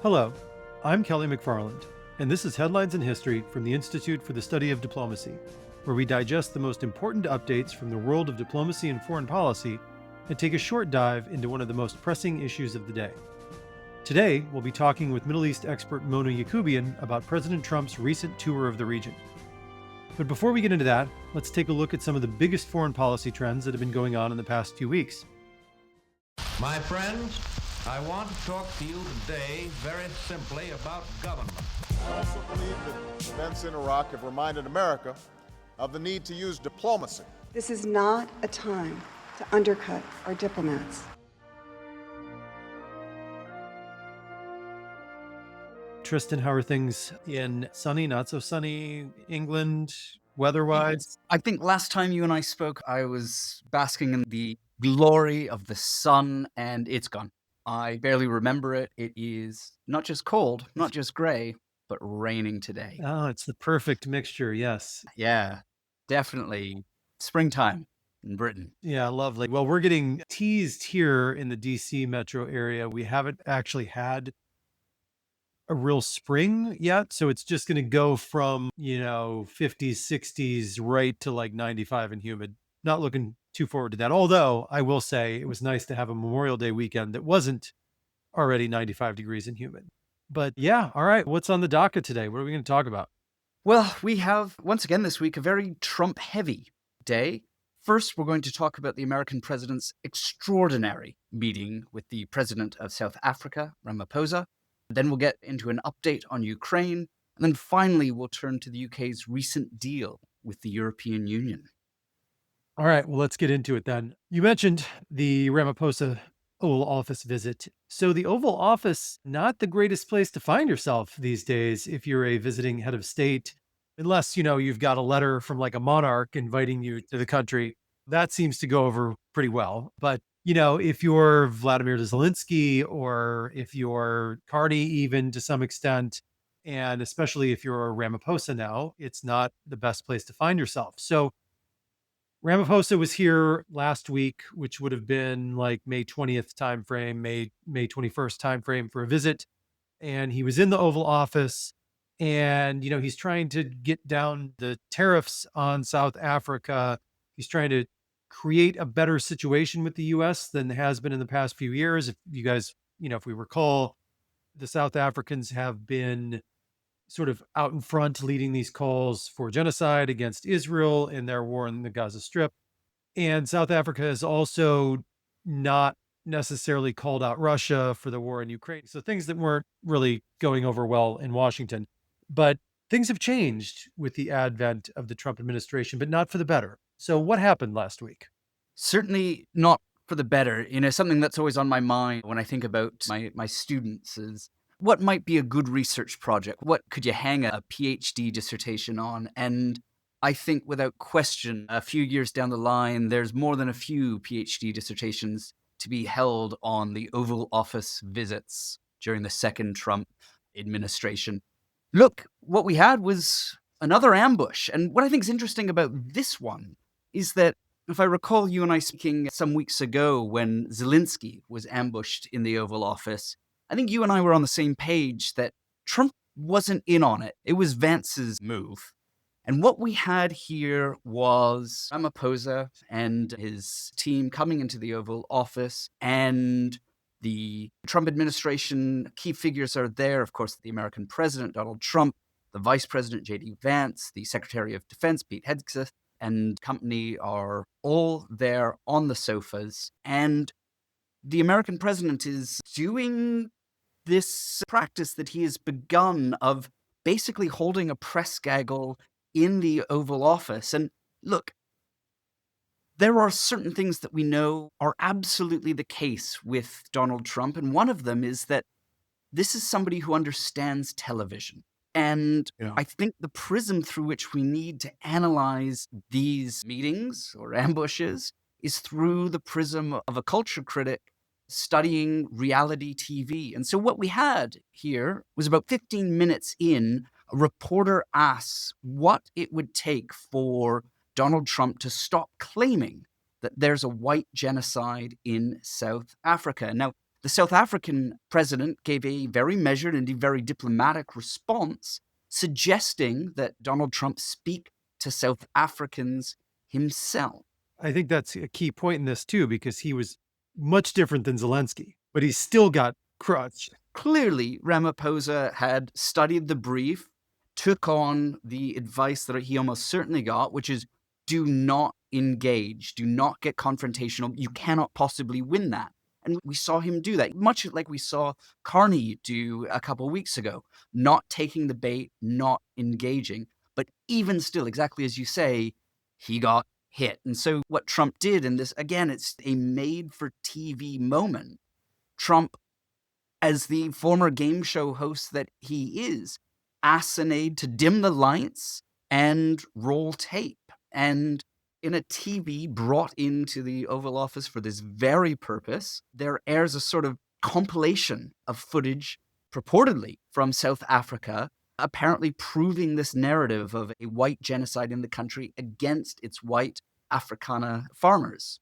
Hello, I'm Kelly McFarland, and this is Headlines in History from the Institute for the Study of Diplomacy, where we digest the most important updates from the world of diplomacy and foreign policy and take a short dive into one of the most pressing issues of the day. Today, we'll be talking with Middle East expert Mona Yacoubian about President Trump's recent tour of the region. But before we get into that, let's take a look at some of the biggest foreign policy trends that have been going on in the past few weeks. My friends, I want to talk to you today very simply about government. I also believe that events in Iraq have reminded America of the need to use diplomacy. This is not a time to undercut our diplomats. Tristen, how are things in sunny, not so sunny England, weather-wise? I think last time you and I spoke, I was basking in the glory of the sun, and it's gone. I barely remember it. It is not just cold, not just gray, but raining today. Oh, it's the perfect mixture, yes. Yeah, definitely springtime in Britain. Yeah, lovely. Well, we're getting teased here in the DC metro area. We haven't actually had a real spring yet. So it's just going to go from, 50s, 60s right to like 95 and humid. Not looking too forward to that. Although I will say it was nice to have a Memorial Day weekend that wasn't already 95 degrees and humid. But yeah, all right. What's on the docket today? What are we going to talk about? Well, we have, once again this week, a very Trump-heavy day. First, we're going to talk about the American president's extraordinary meeting with the president of South Africa, Ramaphosa. Then we'll get into an update on Ukraine. And then finally, we'll turn to the UK's recent deal with the European Union. All right, well, let's get into it then. You mentioned the Ramaphosa Oval Office visit. So the Oval Office, not the greatest place to find yourself these days if you're a visiting head of state, unless, you've got a letter from like a monarch inviting you to the country. That seems to go over pretty well. But, if you're Vladimir Zelensky or if you're Cardi even to some extent, and especially if you're a Ramaphosa now, it's not the best place to find yourself. So Ramaphosa was here last week, which would have been like May 20th timeframe, May 21st timeframe for a visit. And he was in the Oval Office and, he's trying to get down the tariffs on South Africa. He's trying to create a better situation with the US than has been in the past few years. If you guys, if we recall, the South Africans have been sort of out in front leading these calls for genocide against Israel in their war in the Gaza Strip. And South Africa has also not necessarily called out Russia for the war in Ukraine. So things that weren't really going over well in Washington. But things have changed with the advent of the Trump administration, but not for the better. So what happened last week? Certainly not for the better. Something that's always on my mind when I think about my students is what might be a good research project? What could you hang a PhD dissertation on? And I think without question, a few years down the line, there's more than a few PhD dissertations to be held on the Oval Office visits during the second Trump administration. Look, what we had was another ambush. And what I think is interesting about this one is that if I recall you and I speaking some weeks ago when Zelensky was ambushed in the Oval Office, I think you and I were on the same page that Trump wasn't in on it. It was Vance's move. And what we had here was Ramaphosa and his team coming into the Oval Office, and the Trump administration key figures are there. Of course, the American president, Donald Trump, the vice president, J.D. Vance, the Secretary of Defense, Pete Hegseth, and company are all there on the sofas. And the American president is doing this practice that he has begun of basically holding a press gaggle in the Oval Office. And look, there are certain things that we know are absolutely the case with Donald Trump. And one of them is that this is somebody who understands television. And I think the prism through which we need to analyze these meetings or ambushes is through the prism of a culture critic studying reality TV. And so what we had here was about 15 minutes in, a reporter asks what it would take for Donald Trump to stop claiming that there's a white genocide in South Africa. Now, the South African president gave a very measured and very diplomatic response, suggesting that Donald Trump speak to South Africans himself. I think that's a key point in this too, because he was much different than Zelensky, but he still got crushed. Clearly, Ramaphosa had studied the brief, took on the advice that he almost certainly got, which is do not engage, do not get confrontational. You cannot possibly win that. And we saw him do that, much like we saw Carney do a couple weeks ago, not taking the bait, not engaging. But even still, exactly as you say, he got hit. And so what Trump did in this, again, it's a made for TV moment. Trump, as the former game show host that he is, asked an aide to dim the lights and roll tape. And in a TV brought into the Oval Office for this very purpose, there airs a sort of compilation of footage purportedly from South Africa, apparently proving this narrative of a white genocide in the country against its white Afrikaner farmers.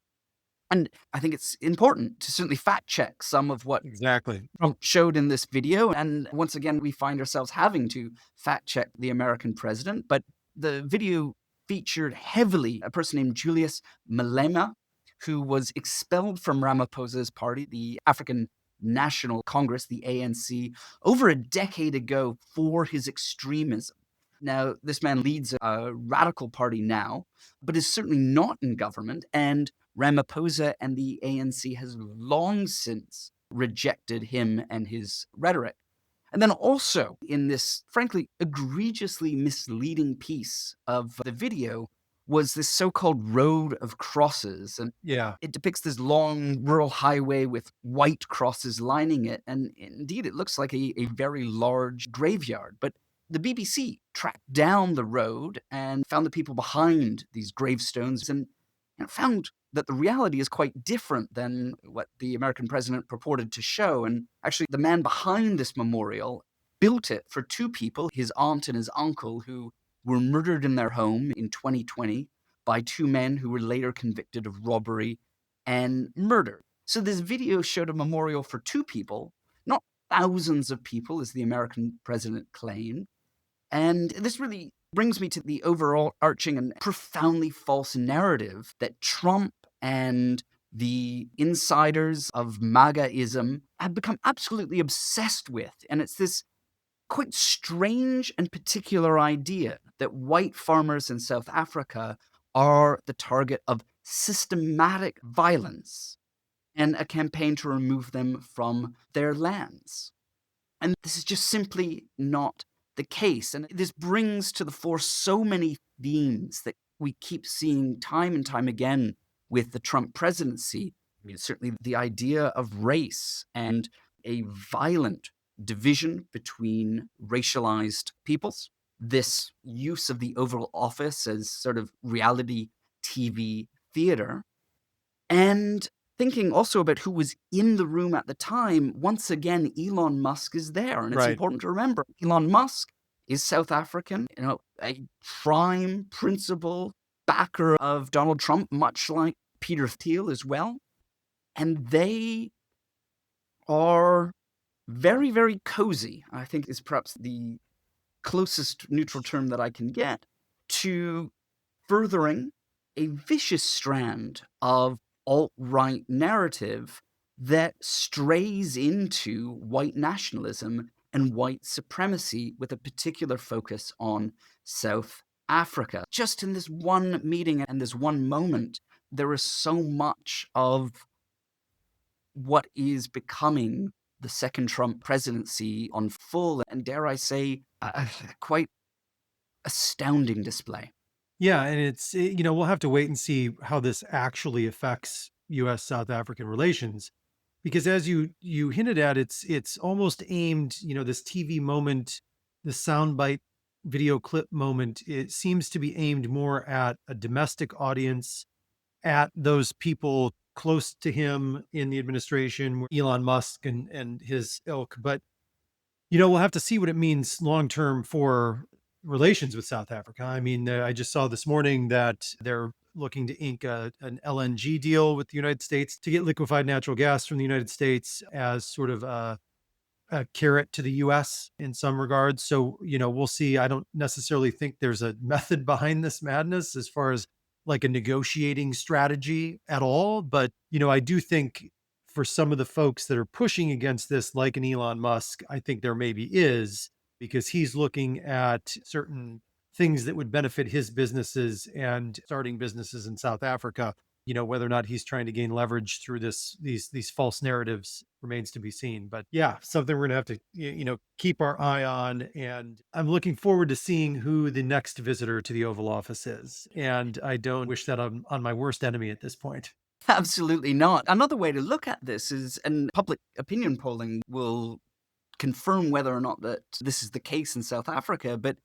And I think it's important to certainly fact check some of what Exactly. Trump showed in this video. And once again, we find ourselves having to fact check the American president. But the video featured heavily a person named Julius Malema, who was expelled from Ramaphosa's party, the African National Congress, the ANC, over a decade ago for his extremism. Now, this man leads a radical party now, but is certainly not in government, and Ramaphosa and the ANC has long since rejected him and his rhetoric. And then also in this, frankly, egregiously misleading piece of the video was this so-called road of crosses. And Yeah. it depicts this long rural highway with white crosses lining it. And indeed, it looks like a very large graveyard. But the BBC tracked down the road and found the people behind these gravestones and found that the reality is quite different than what the American president purported to show. And actually, the man behind this memorial built it for two people, his aunt and his uncle, who were murdered in their home in 2020 by two men who were later convicted of robbery and murder. So this video showed a memorial for two people, not thousands of people, as the American president claimed. And this really brings me to the overall arching and profoundly false narrative that Trump and the insiders of MAGAism have become absolutely obsessed with. And it's this quite strange and particular idea that white farmers in South Africa are the target of systematic violence and a campaign to remove them from their lands. And this is just simply not the case. And this brings to the fore so many themes that we keep seeing time and time again with the Trump presidency. I mean, certainly the idea of race and a violent division between racialized peoples, this use of the Oval Office as sort of reality TV theater, and thinking also about who was in the room at the time. Once again, Elon Musk is there. And it's Right. important to remember Elon Musk is South African, a prime principal backer of Donald Trump, much like Peter Thiel as well. And they are very, very cozy, I think is perhaps the closest neutral term that I can get, to furthering a vicious strand of alt-right narrative that strays into white nationalism and white supremacy with a particular focus on South Africa. Just in this one meeting and this one moment, there is so much of what is becoming the second Trump presidency on full and, dare I say, quite astounding display. Yeah, and we'll have to wait and see how this actually affects U.S.-South African relations, because as you hinted at, it's almost aimed, this TV moment, the soundbite video clip moment, it seems to be aimed more at a domestic audience, at those people close to him in the administration, Elon Musk and his ilk. But, we'll have to see what it means long-term for relations with South Africa. I mean, I just saw this morning that they're looking to ink an LNG deal with the United States to get liquefied natural gas from the United States as sort of a carrot to the US in some regards. So, we'll see. I don't necessarily think there's a method behind this madness as far as like a negotiating strategy at all. But, I do think for some of the folks that are pushing against this, like an Elon Musk, I think there maybe is because he's looking at certain things that would benefit his businesses and starting businesses in South Africa. Whether or not he's trying to gain leverage through these false narratives remains to be seen. But yeah, something we're gonna have to keep our eye on. And I'm looking forward to seeing who the next visitor to the Oval Office is. And I don't wish that on my worst enemy at this point. Absolutely not. Another way to look at this is, and public opinion polling will confirm whether or not that this is the case in South Africa, but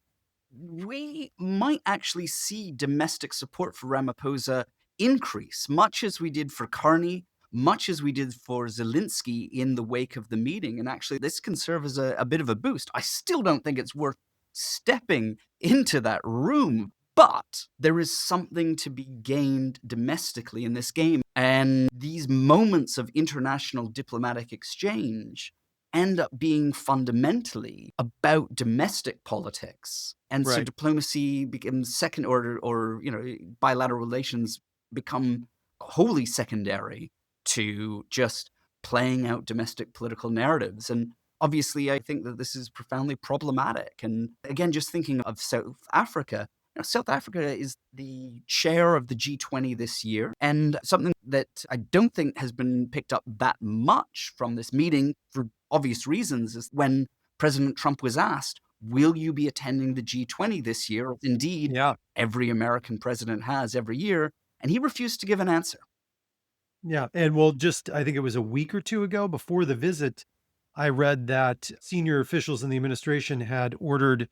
we might actually see domestic support for Ramaphosa increase, much as we did for Carney, much as we did for Zelensky in the wake of the meeting. And actually, this can serve as a bit of a boost. I still don't think it's worth stepping into that room, but there is something to be gained domestically in this game. And these moments of international diplomatic exchange end up being fundamentally about domestic politics. And so Right. diplomacy becomes second order, or, bilateral relations become wholly secondary to just playing out domestic political narratives. And obviously, I think that this is profoundly problematic. And again, just thinking of South Africa, South Africa is the chair of the G20 this year. And something that I don't think has been picked up that much from this meeting, for obvious reasons, is when President Trump was asked, will you be attending the G20 this year? Indeed, Yeah. every American president has every year. And he refused to give an answer. Yeah. And well, I think it was a week or two ago before the visit, I read that senior officials in the administration had ordered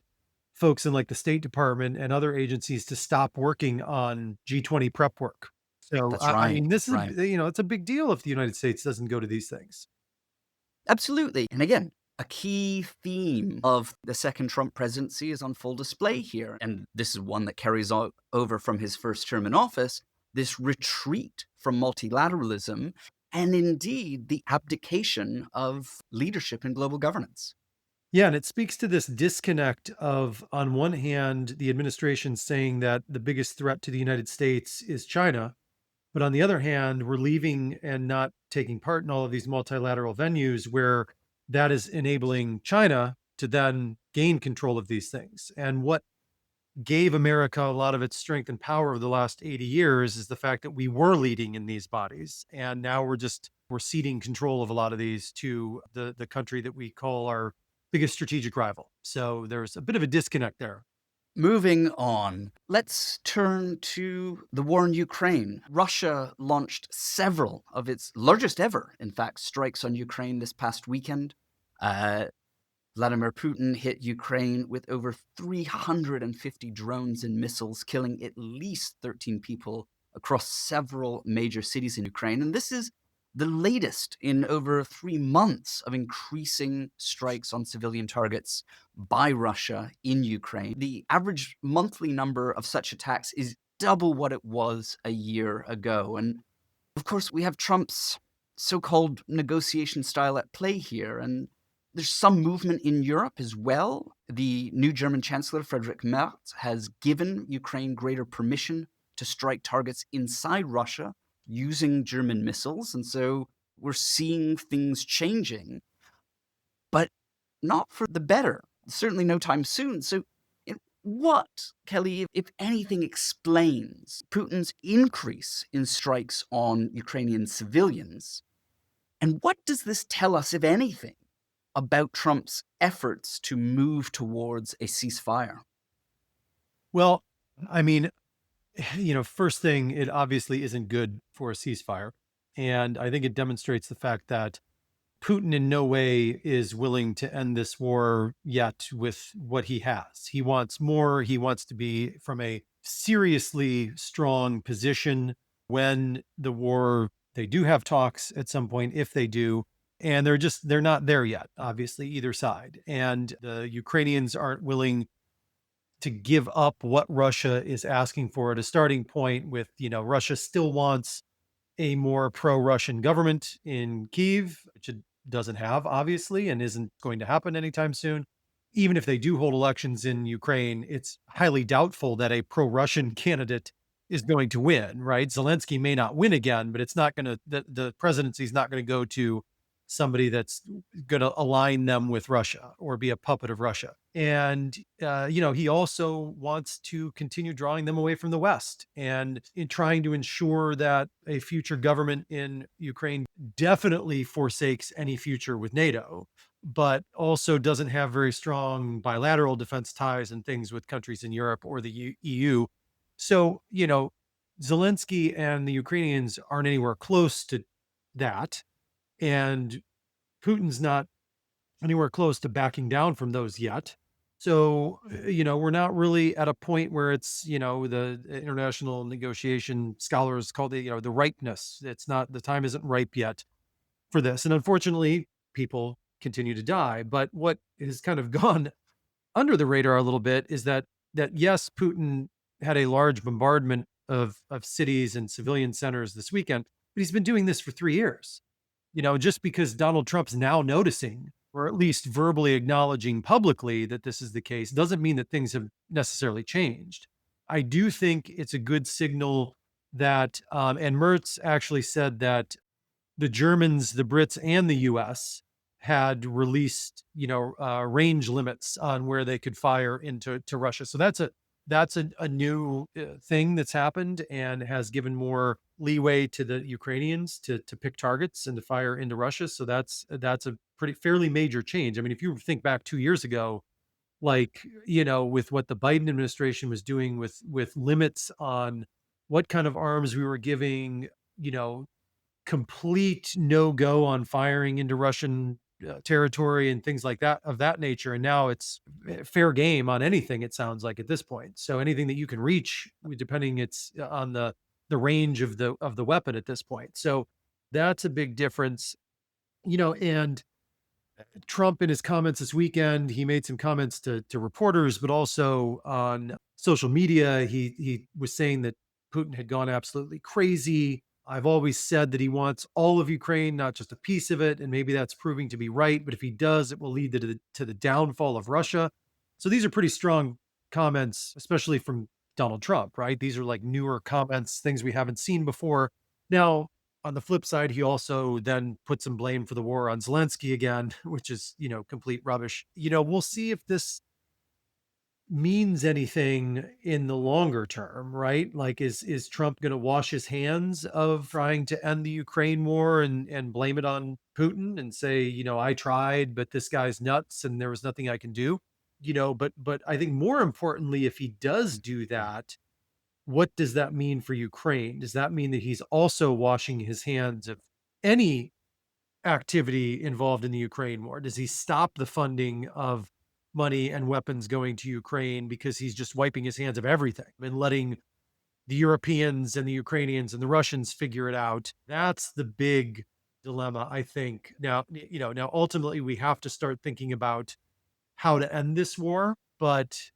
folks in like the State Department and other agencies to stop working on G20 prep work. So, That's I right. mean, this is, Right. it's a big deal if the United States doesn't go to these things. Absolutely. And again, a key theme of the second Trump presidency is on full display here. And this is one that carries over from his first term in office, this retreat from multilateralism, and indeed the abdication of leadership in global governance. Yeah, and it speaks to this disconnect of, on one hand, the administration saying that the biggest threat to the United States is China. But on the other hand, we're leaving and not taking part in all of these multilateral venues where that is enabling China to then gain control of these things. And what gave America a lot of its strength and power over the last 80 years is the fact that we were leading in these bodies. And now we're ceding control of a lot of these to the country that we call our biggest strategic rival. So there's a bit of a disconnect there. Moving on, let's turn to the war in Ukraine. Russia launched several of its largest ever, in fact, strikes on Ukraine this past weekend. Vladimir Putin hit Ukraine with over 350 drones and missiles, killing at least 13 people across several major cities in Ukraine. And this is the latest in over 3 months of increasing strikes on civilian targets by Russia in Ukraine. The average monthly number of such attacks is double what it was a year ago. And of course, we have Trump's so-called negotiation style at play here. And there's some movement in Europe as well. The new German Chancellor, Friedrich Merz, has given Ukraine greater permission to strike targets inside Russia using German missiles. And so we're seeing things changing, but not for the better. Certainly no time soon. So what, Kelly, if anything, explains Putin's increase in strikes on Ukrainian civilians? And what does this tell us, if anything, about Trump's efforts to move towards a ceasefire? Well, I mean, first thing, it obviously isn't good for a ceasefire. And I think it demonstrates the fact that Putin in no way is willing to end this war yet with what he has. He wants more. He wants to be from a seriously strong position when they do have talks at some point, if they do. And they're not there yet, obviously, either side. And the Ukrainians aren't willing to give up what Russia is asking for at a starting point with, Russia still wants a more pro-Russian government in Kyiv, which it doesn't have, obviously, and isn't going to happen anytime soon. Even if they do hold elections in Ukraine, it's highly doubtful that a pro-Russian candidate is going to win, right? Zelensky may not win again, but it's not going to, the presidency is not going to go to somebody that's going to align them with Russia or be a puppet of Russia. And, he also wants to continue drawing them away from the West and in trying to ensure that a future government in Ukraine definitely forsakes any future with NATO, but also doesn't have very strong bilateral defense ties and things with countries in Europe or the EU. So, Zelensky and the Ukrainians aren't anywhere close to that. And Putin's not anywhere close to backing down from those yet. So, we're not really at a point where it's, the international negotiation scholars call the, the ripeness. It's not, the time isn't ripe yet for this. And unfortunately, people continue to die. But what has kind of gone under the radar a little bit is that yes, Putin had a large bombardment of cities and civilian centers this weekend, but he's been doing this for 3 years. Just because Donald Trump's now noticing, or at least verbally acknowledging publicly that this is the case, doesn't mean that things have necessarily changed. I do think it's a good signal that, and Mertz actually said that the Germans, the Brits, and the US had released, range limits on where they could fire into Russia. So that's a new thing that's happened and has given more leeway to the Ukrainians to pick targets and to fire into Russia. So that's a pretty fairly major change. I mean, if you think back 2 years ago, like, with what the Biden administration was doing with limits on what kind of arms we were giving, complete no go on firing into Russian territory and things like that of that nature. And now it's fair game on anything. It sounds like at this point. So anything that you can reach, depending it's on the range of the weapon at this point. So that's a big difference. And Trump in his comments this weekend, he made some comments to reporters, but also on social media. He was saying that Putin had gone absolutely crazy. I've always said that he wants all of Ukraine, not just a piece of it, and maybe that's proving to be right. But if he does, it will lead to the downfall of Russia. So these are pretty strong comments, especially from Donald Trump, right? These are like newer comments, things we haven't seen before. Now, on the flip side, he also then put some blame for the war on Zelensky again, which is, complete rubbish. We'll see if this means anything in the longer term, right? Like, is Trump going to wash his hands of trying to end the Ukraine war and blame it on Putin and say, I tried, but this guy's nuts and there was nothing I can do? But I think more importantly, if he does do that, what does that mean for Ukraine? Does that mean that he's also washing his hands of any activity involved in the Ukraine war? Does he stop the funding of money and weapons going to Ukraine because he's just wiping his hands of everything and letting the Europeans and the Ukrainians and the Russians figure it out? That's the big dilemma, I think. Now ultimately we have to start thinking about how to end this war, but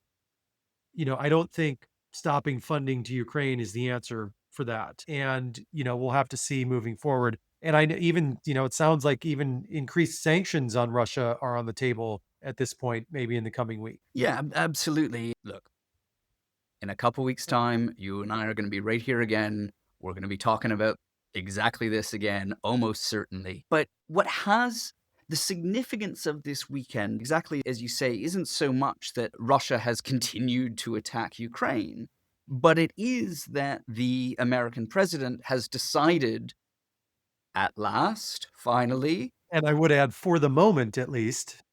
I don't think stopping funding to Ukraine is the answer for that. And, we'll have to see moving forward. And even, it sounds like even increased sanctions on Russia are on the table at this point, maybe in the coming week. Yeah, absolutely. Look, in a couple weeks' time, you and I are going to be right here again. We're going to be talking about exactly this again, almost certainly. But what has the significance of this weekend, exactly as you say, isn't so much that Russia has continued to attack Ukraine, but it is that the American president has decided at last, finally, And I would add, for the moment, at least.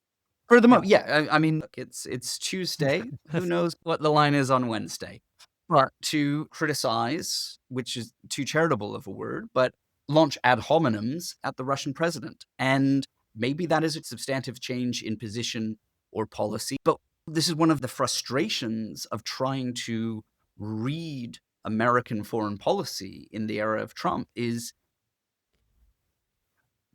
for the Yeah. moment. Yeah, I mean, look, it's Tuesday. Who knows what the line is on Wednesday? But to criticize, which is too charitable of a word, but launch ad hominems at the Russian president. And maybe that is a substantive change in position or policy. But this is one of the frustrations of trying to read American foreign policy in the era of Trump is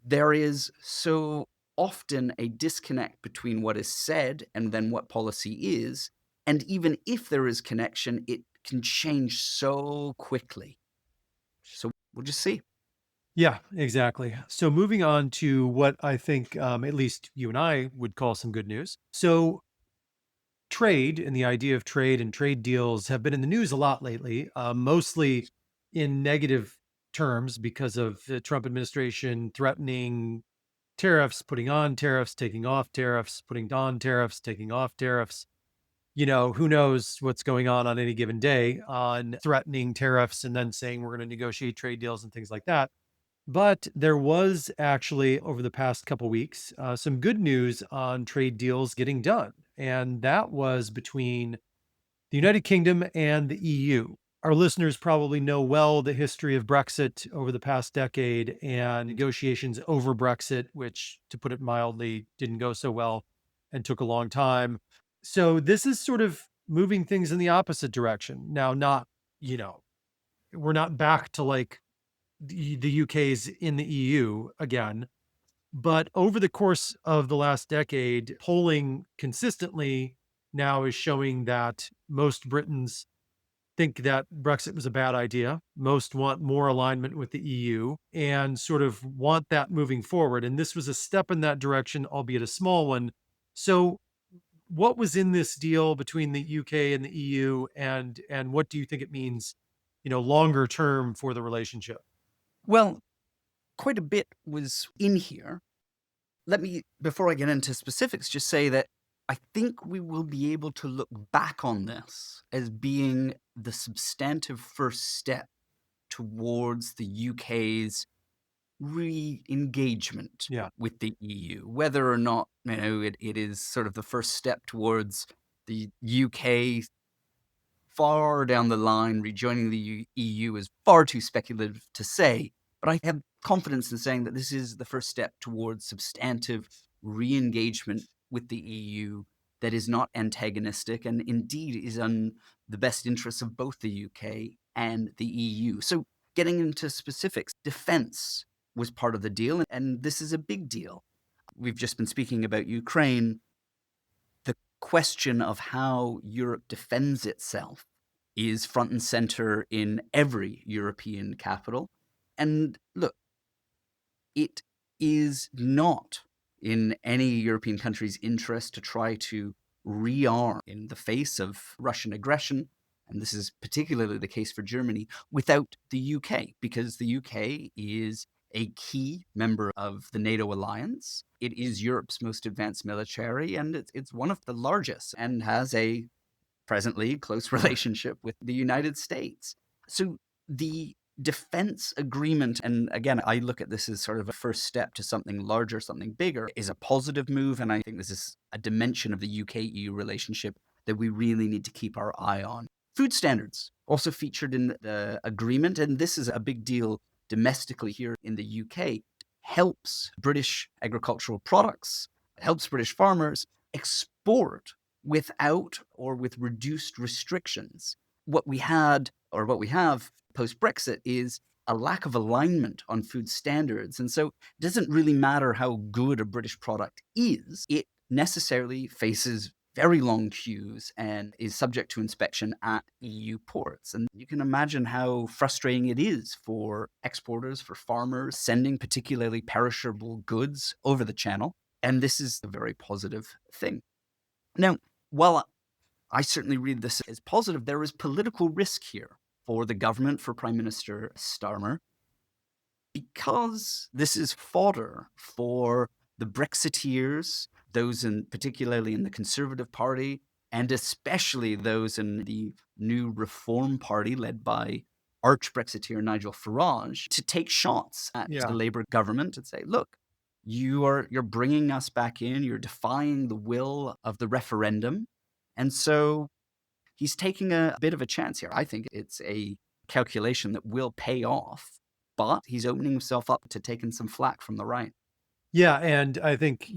there is so often a disconnect between what is said and then what policy is. And even if there is connection, it can change so quickly. So we'll just see. Yeah, exactly. So moving on to what I think, at least you and I would call some good news. So trade and the idea of trade and trade deals have been in the news a lot lately, mostly in negative terms because of the Trump administration threatening tariffs, putting on tariffs, taking off tariffs, putting on tariffs, taking off tariffs. Who knows what's going on any given day on threatening tariffs and then saying we're going to negotiate trade deals and things like that. But there was actually, over the past couple weeks, some good news on trade deals getting done. And that was between the United Kingdom and the EU. Our listeners probably know well the history of Brexit over the past decade and negotiations over Brexit, which, to put it mildly, didn't go so well and took a long time. So this is sort of moving things in the opposite direction. Now, not, you know, we're not back to like the UK's in the EU again, but over the course of the last decade, polling consistently now is showing that most Britons think that Brexit was a bad idea. Most want more alignment with the EU and sort of want that moving forward. And this was a step in that direction, albeit a small one. So, what was in this deal between the UK and the EU, and what do you think it means, longer term for the relationship? Well, quite a bit was in here. Let me, before I get into specifics, just say that I think we will be able to look back on this as being the substantive first step towards the UK's re-engagement Yeah. with the EU, whether or not it is sort of the first step towards the UK far down the line rejoining the EU is far too speculative to say, but I have confidence in saying that this is the first step towards substantive re-engagement with the EU that is not antagonistic and indeed is in the best interests of both the UK and the EU. So getting into specifics, defense was part of the deal, and this is a big deal. We've just been speaking about Ukraine. The question of how Europe defends itself is front and center in every European capital. And look, it is not in any European country's interest to try to rearm in the face of Russian aggression. And this is particularly the case for Germany without the UK, because the UK is a key member of the NATO alliance. It is Europe's most advanced military, and it's one of the largest and has a presently close relationship with the United States. So the defense agreement, and again, I look at this as sort of a first step to something larger, something bigger, is a positive move. And I think this is a dimension of the UK EU relationship that we really need to keep our eye on. Food standards also featured in the agreement, and this is a big deal domestically here in the UK. Helps British agricultural products, helps British farmers export without or with reduced restrictions. What we had, or what we have post Brexit, is a lack of alignment on food standards. And so it doesn't really matter how good a British product is, it necessarily faces very long queues and is subject to inspection at EU ports. And you can imagine how frustrating it is for exporters, for farmers, sending particularly perishable goods over the channel. And this is a very positive thing. Now, while I certainly read this as positive, there is political risk here for the government, for Prime Minister Starmer, because this is fodder for the Brexiteers, those particularly in the Conservative Party, and especially those in the new Reform Party led by arch-Brexiteer Nigel Farage, to take shots at Yeah. the Labour government and say, look, you're bringing us back in, you're defying the will of the referendum. And so he's taking a bit of a chance here. I think it's a calculation that will pay off, but he's opening himself up to taking some flack from the right. Yeah, and I think,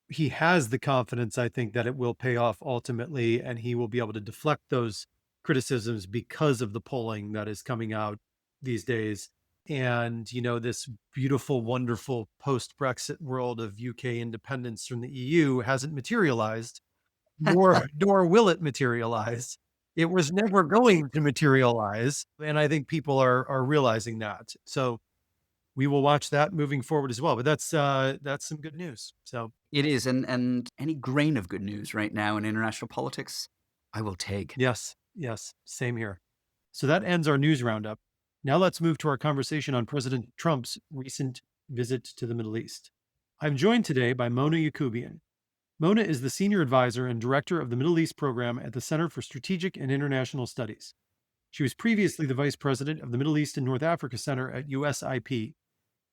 he has the confidence, I think, that it will pay off ultimately, and he will be able to deflect those criticisms because of the polling that is coming out these days. And, this beautiful, wonderful post Brexit world of UK independence from the EU hasn't materialized nor will it materialize. It was never going to materialize, and I think people are realizing that. So we will watch that moving forward as well. But that's some good news. So It is, and any grain of good news right now in international politics, I will take. yes, yes, same here. So that ends our news roundup. Now let's move to our conversation on President Trump's recent visit to the Middle East. I'm joined today by Mona Yacoubian. Mona is the Senior Advisor and Director of the Middle East Program at the Center for Strategic and International Studies. She was previously the Vice President of the Middle East and North Africa Center at USIP.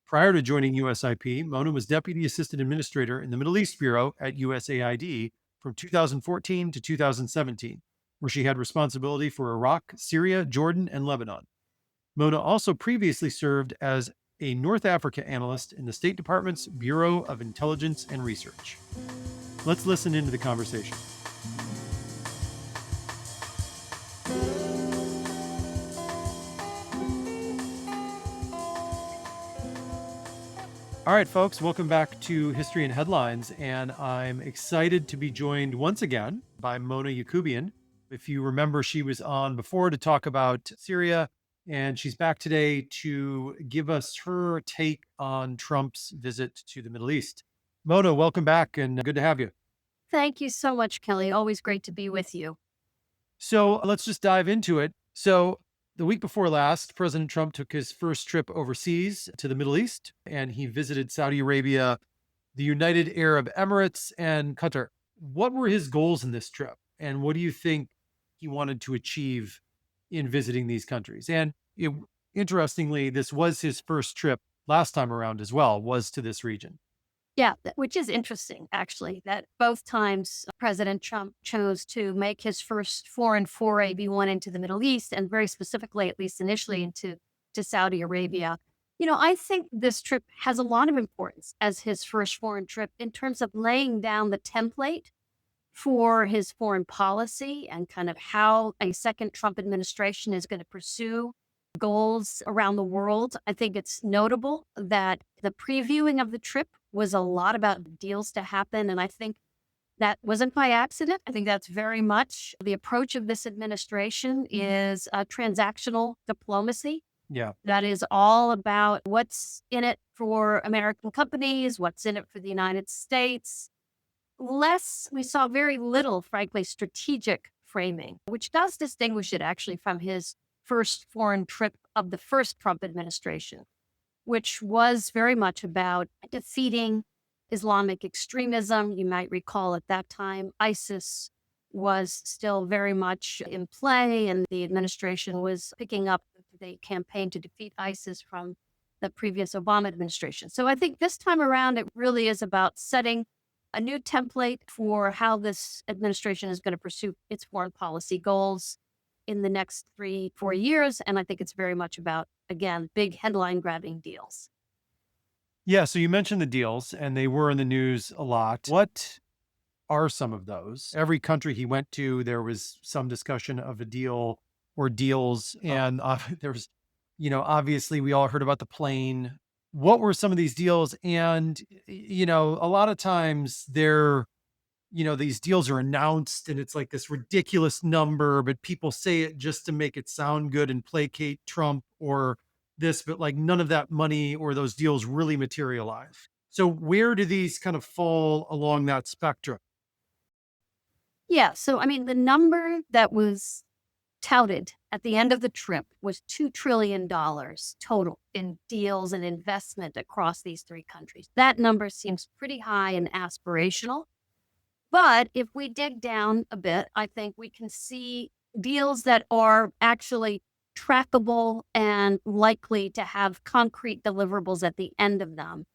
Prior to joining USIP, Mona was Deputy Assistant Administrator in the Middle East Bureau at USAID from 2014 to 2017, where she had responsibility for Iraq, Syria, Jordan, and Lebanon. Mona also previously served as a North Africa analyst in the State Department's Bureau of Intelligence and Research. Let's listen into the conversation. All right, folks, welcome back to History and Headlines. And I'm excited to be joined once again by Mona Yacoubian. If you remember, she was on before to talk about Syria, and she's back today to give us her take on Trump's visit to the Middle East. Mona, welcome back and good to have you. Thank you so much, Kelly. Always great to be with you. So let's just dive into it. So the week before last, President Trump took his first trip overseas to the Middle East, and he visited Saudi Arabia, the United Arab Emirates, and Qatar. What were his goals in this trip? And what do you think he wanted to achieve in visiting these countries? And interestingly, this was his first trip last time around as well, was to this region. Yeah, which is interesting, actually, that both times President Trump chose to make his first foreign foray be one into the Middle East, and very specifically, at least initially, into Saudi Arabia. I think this trip has a lot of importance as his first foreign trip in terms of laying down the template for his foreign policy and kind of how a second Trump administration is going to pursue goals around the world. I think it's notable that the previewing of the trip was a lot about deals to happen. And I think that wasn't by accident. I think that's very much the approach of this administration is transactional diplomacy. Yeah. That is all about what's in it for American companies, what's in it for the United States. We saw very little, frankly, strategic framing, which does distinguish it actually from his first foreign trip of the first Trump administration, which was very much about defeating Islamic extremism. You might recall at that time, ISIS was still very much in play, and the administration was picking up the campaign to defeat ISIS from the previous Obama administration. So I think this time around, it really is about setting a new template for how this administration is going to pursue its foreign policy goals in the next 3-4 years. And I think it's very much about, again, big headline grabbing deals. Yeah. So you mentioned the deals, and they were in the news a lot. What are some of those? Every country he went to, there was some discussion of a deal or deals. And there was, obviously we all heard about the plane. What were some of these deals? And, a lot of times these deals are announced and it's like this ridiculous number, but people say it just to make it sound good and placate Trump or this, but like none of that money or those deals really materialize. So where do these kind of fall along that spectrum? Yeah. So, the number that was touted at the end of the trip was $2 trillion total in deals and investment across these three countries. That number seems pretty high and aspirational. But if we dig down a bit, I think we can see deals that are actually trackable and likely to have concrete deliverables at the end of them.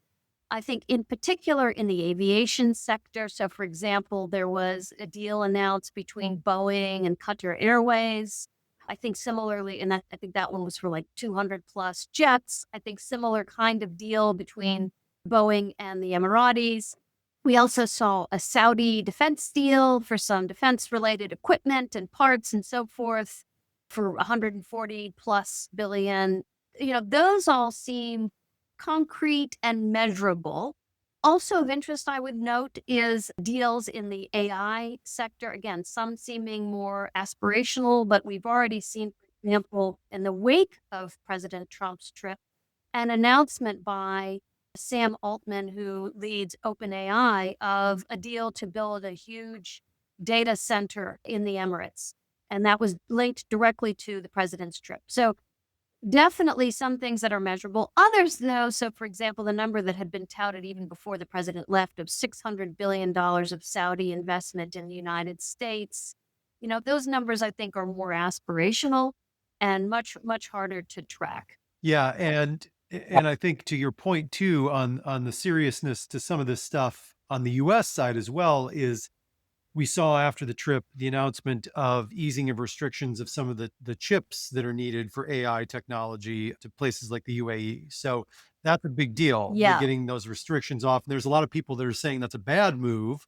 I think in particular in the aviation sector. So for example, there was a deal announced between Boeing and Qatar Airways. I think similarly, and I think that one was for like 200 plus jets. I think similar kind of deal between Boeing and the Emiratis. We also saw a Saudi defense deal for some defense related equipment and parts and so forth for 140 plus billion. Those all seem concrete and measurable, Also of interest, I would note, is deals in the AI sector. Again, some seeming more aspirational, but we've already seen, for example, in the wake of President Trump's trip, an announcement by Sam Altman, who leads OpenAI, of a deal to build a huge data center in the Emirates. And that was linked directly to the president's trip. So definitely some things that are measurable. Others, though, so for example, the number that had been touted even before the president left of $600 billion of Saudi investment in the United States, those numbers I think are more aspirational and much, much harder to track. Yeah, and I think to your point too on the seriousness to some of this stuff on the US side as well is we saw after the trip the announcement of easing of restrictions of some of the chips that are needed for AI technology to places like the UAE. So that's a big deal. They're Yeah, getting those restrictions off. There's a lot of people that are saying that's a bad move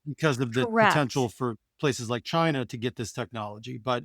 because of the potential correct. for places like China to get this technology. But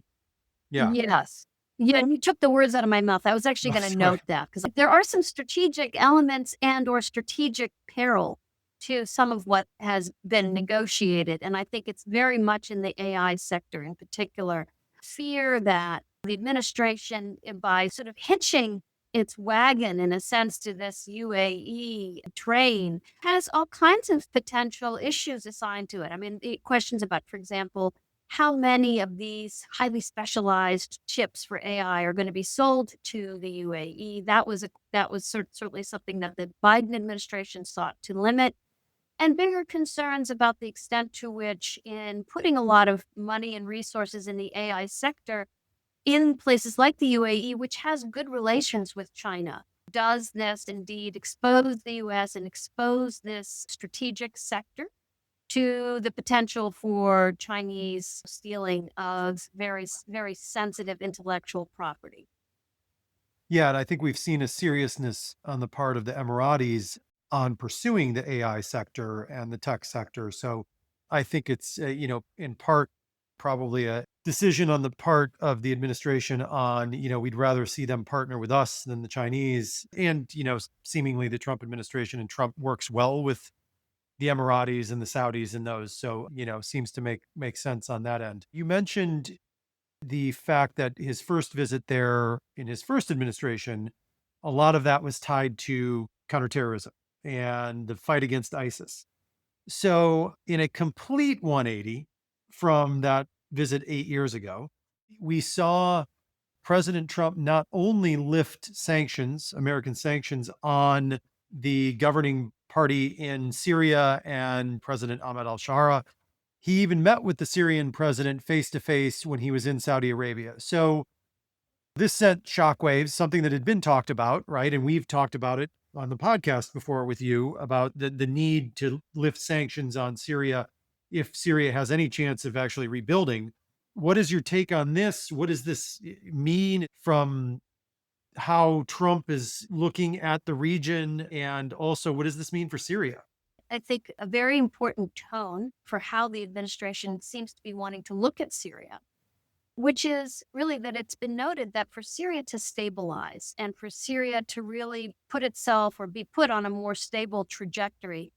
yeah, Yes. Yeah, and you took the words out of my mouth. I was actually oh, going to sorry. note that because there are some strategic elements and or strategic peril to some of what has been negotiated. And I think it's very much in the AI sector in particular, fear that the administration, by sort of hitching its wagon in a sense to this UAE train, has all kinds of potential issues assigned to it. I mean, the questions about, for example, how many of these highly specialized chips for AI are going to be sold to the UAE? That was certainly something that the Biden administration sought to limit, and bigger concerns about the extent to which, in putting a lot of money and resources in the AI sector in places like the UAE, which has good relations with China, does this indeed expose the US and expose this strategic sector to the potential for Chinese stealing of very, very sensitive intellectual property? Yeah, and I think we've seen a seriousness on the part of the Emiratis on pursuing the AI sector and the tech sector. So I think it's, in part probably a decision on the part of the administration on, we'd rather see them partner with us than the Chinese. And, seemingly the Trump administration and Trump works well with the Emiratis and the Saudis and those. So, seems to make sense on that end. You mentioned the fact that his first visit there in his first administration, a lot of that was tied to counterterrorism and the fight against ISIS. So, in a complete 180 from that visit 8 years ago, we saw President Trump not only lift sanctions, American sanctions, on the governing party in Syria and President Ahmed al Shara, he even met with the Syrian president face to face when he was in Saudi Arabia. So this sent shockwaves, something that had been talked about, right? And we've talked about it on the podcast before with you about the need to lift sanctions on Syria if Syria has any chance of actually rebuilding. What is your take on this? What does this mean from how Trump is looking at the region? And also, what does this mean for Syria? I think a very important tone for how the administration seems to be wanting to look at Syria, which is really that it's been noted that for Syria to stabilize and for Syria to really put itself or be put on a more stable trajectory,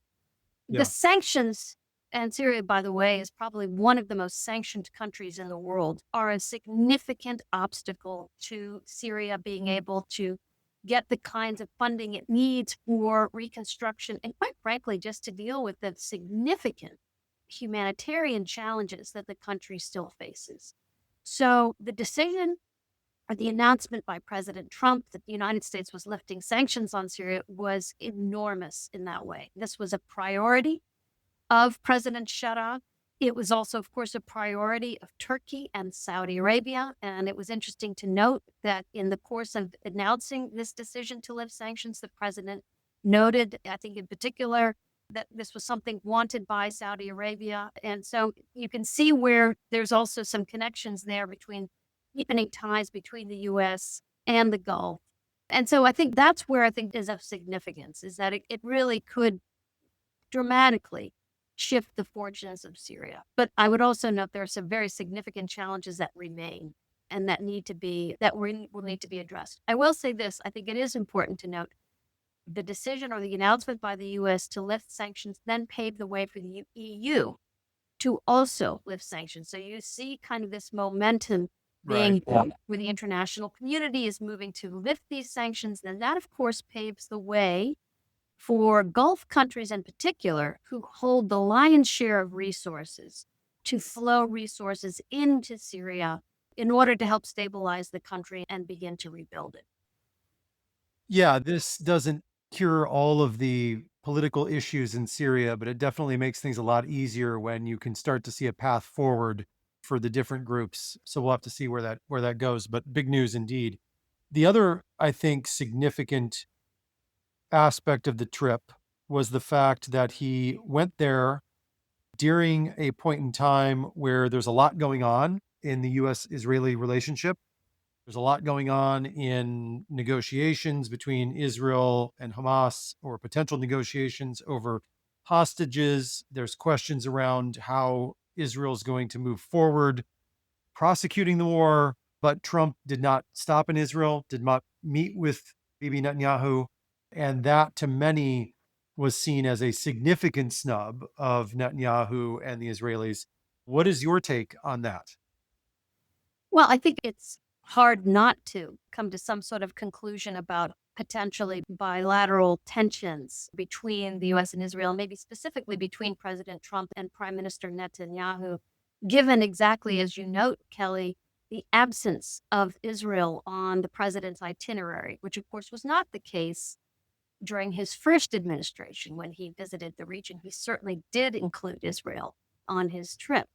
the Yeah. sanctions, and Syria, by the way, is probably one of the most sanctioned countries in the world, are a significant obstacle to Syria being able to get the kinds of funding it needs for reconstruction and, quite frankly, just to deal with the significant humanitarian challenges that the country still faces. So the decision or the announcement by President Trump that the United States was lifting sanctions on Syria was enormous in that way. This was a priority of President Shara. It was also, of course, a priority of Turkey and Saudi Arabia. And it was interesting to note that in the course of announcing this decision to lift sanctions, the president noted, I think in particular, that this was something wanted by Saudi Arabia. And so you can see where there's also some connections there between deepening ties between the U.S. and the Gulf. And so I think that's where I think is of significance, is that it really could dramatically shift the fortunes of Syria. But I would also note there are some very significant challenges that remain and that will need to be addressed. I will say this, I think it is important to note The decision or the announcement by the US to lift sanctions then paved the way for the EU to also lift sanctions. So you see kind of this momentum Right. being where the international community is moving to lift these sanctions. Then that, of course, paves the way for Gulf countries in particular, who hold the lion's share of resources, to flow resources into Syria in order to help stabilize the country and begin to rebuild it. Yeah, this doesn't cure all of the political issues in Syria, but it definitely makes things a lot easier when you can start to see a path forward for the different groups. So we'll have to see where that goes, but big news indeed. The other, I think, significant aspect of the trip was the fact that he went there during a point in time where there's a lot going on in the US Israeli relationship. There's a lot going on in negotiations between Israel and Hamas, or potential negotiations over hostages. There's questions around how Israel's going to move forward prosecuting the war, but Trump did not stop in Israel, did not meet with Bibi Netanyahu. And that, to many, was seen as a significant snub of Netanyahu and the Israelis. What is your take on that? Well, I think it's hard not to come to some sort of conclusion about potentially bilateral tensions between the US and Israel, maybe specifically between President Trump and Prime Minister Netanyahu, given exactly as you note, Kelly, the absence of Israel on the president's itinerary, which of course was not the case during his first administration when he visited the region. He certainly did include Israel on his trip.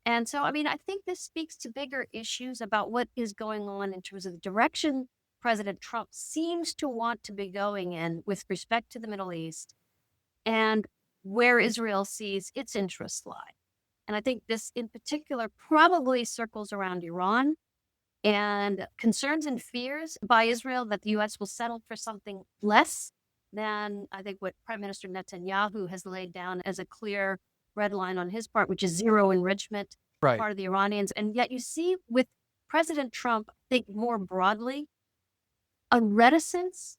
And so, I mean, I think this speaks to bigger issues about what is going on in terms of the direction President Trump seems to want to be going in with respect to the Middle East and where Israel sees its interests lie. And I think this in particular probably circles around Iran and concerns and fears by Israel that the US will settle for something less than I think what Prime Minister Netanyahu has laid down as a clear red line on his part, which is zero enrichment, Right. part of the Iranians. And yet you see with President Trump, I think more broadly, a reticence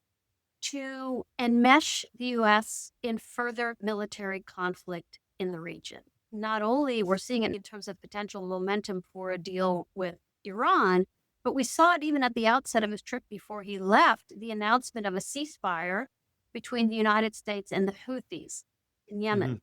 to enmesh the US in further military conflict in the region. Not only we're seeing it in terms of potential momentum for a deal with Iran, but we saw it even at the outset of his trip before he left, the announcement of a ceasefire between the United States and the Houthis in Yemen,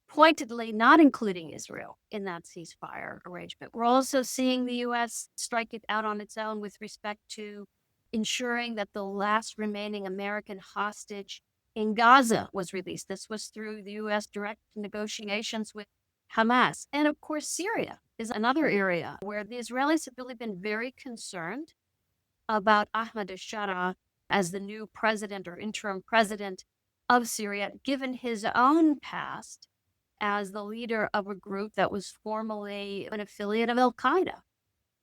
pointedly not including Israel in that ceasefire arrangement. We're also seeing the U.S. strike it out on its own with respect to ensuring that the last remaining American hostage in Gaza was released. This was through the U.S. direct negotiations with Hamas. And of course, Syria is another area where the Israelis have really been very concerned about Ahmed al-Shara as the new president or interim president of Syria, given his own past as the leader of a group that was formerly an affiliate of al-Qaeda.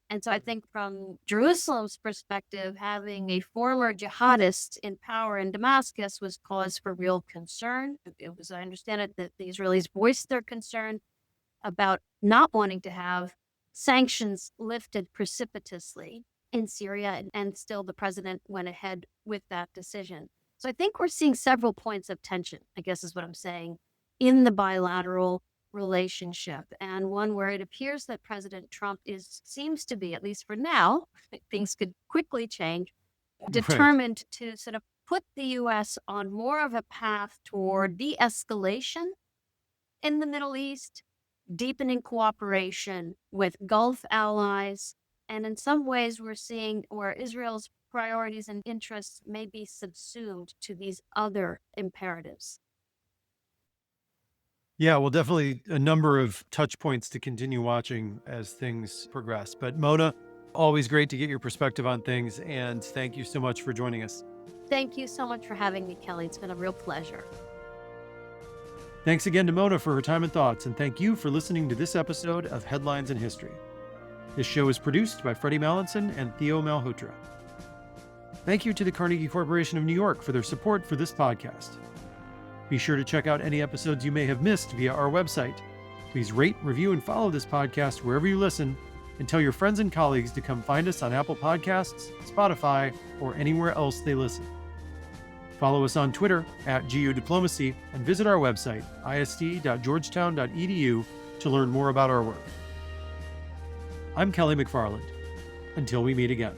And so I think from Jerusalem's perspective, having a former jihadist in power in Damascus was cause for real concern. It was, I understand it, that the Israelis voiced their concern about not wanting to have sanctions lifted precipitously in Syria, and still the president went ahead with that decision. So I think we're seeing several points of tension, I guess is what I'm saying, in the bilateral relationship, and one where it appears that President Trump seems to be, at least for now, things could quickly change, determined to sort of put the U.S. on more of a path toward de-escalation in the Middle East, deepening cooperation with Gulf allies, and in some ways we're seeing where Israel's priorities and interests may be subsumed to these other imperatives. Yeah, well, definitely a number of touch points to continue watching as things progress. But Mona, always great to get your perspective on things. And thank you so much for joining us. Thank you so much for having me, Kelly. It's been a real pleasure. Thanks again to Mona for her time and thoughts. And thank you for listening to this episode of Headlines in History. This show is produced by Freddie Mallinson and Theo Malhotra. Thank you to the Carnegie Corporation of New York for their support for this podcast. Be sure to check out any episodes you may have missed via our website. Please rate, review, and follow this podcast wherever you listen, and tell your friends and colleagues to come find us on Apple Podcasts, Spotify, or anywhere else they listen. Follow us on Twitter @GUDiplomacy and visit our website, isd.georgetown.edu, to learn more about our work. I'm Kelly McFarland. Until we meet again.